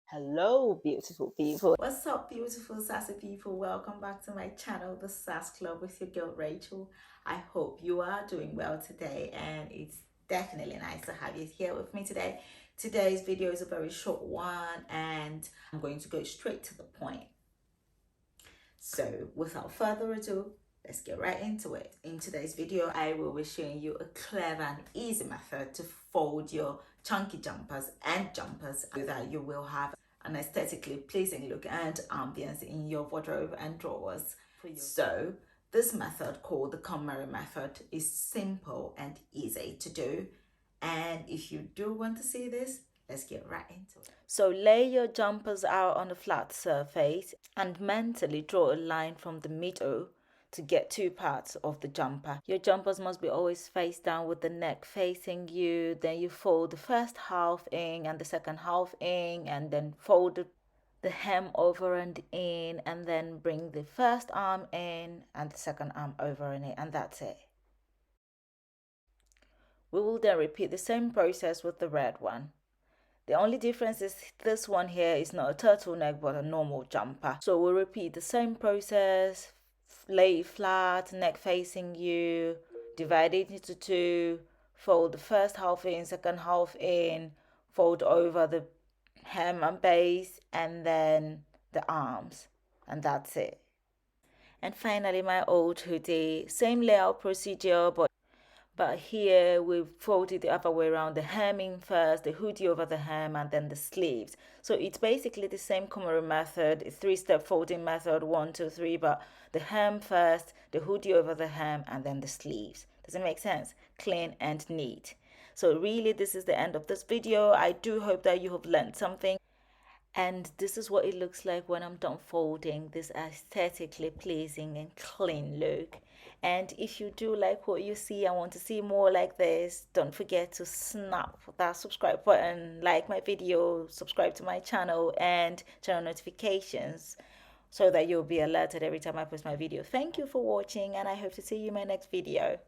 Hello, beautiful people. What's up, beautiful sassy people? Welcome back to my channel, the Sass Club, with your girl Rachel. I hope you are doing well today, and it's definitely nice to have you here with me today. Today's video is a very short one, and I'm going to go straight to the point. So, without further ado, let's get right into it. In today's video, I will be showing you a clever and easy method to fold your chunky jumpers and jumpers so that you will have an aesthetically pleasing look and ambience in your wardrobe and drawers. So, this method, called the Konmari method, is simple and easy to do. And if you do want to see this, let's get right into it. So lay your jumpers out on a flat surface and mentally draw a line from the middle to get two parts of the jumper. Your jumpers must be always face down with the neck facing you. Then you fold the first half in and the second half in, and then fold the hem over and in, and then bring the first arm in and the second arm over and in, and that's it. We will then repeat the same process with the red one. The only difference is this one here is not a turtleneck but a normal jumper. So we'll repeat the same process, lay it flat, neck facing you, divide it into two, fold the first half in, second half in, fold over the hem and base, and then the arms, and that's it. And finally, my old hoodie, same layout procedure, but here we've folded the other way around, the hemming first, the hoodie over the hem, and then the sleeves. So it's basically the same Konmari method, a three-step folding method, 1, 2, 3, but the hem first, the hoodie over the hem, and then the sleeves. Does it make sense? Clean and neat. So really, this is the end of this video. I do hope that you have learned something. And this is what it looks like when I'm done folding, this aesthetically pleasing and clean look. And if you do like what you see and want to see more like this, don't forget to snap that subscribe button, like my video, subscribe to my channel, and turn on notifications so that you'll be alerted every time I post my video. Thank you for watching, and I hope to see you in my next video.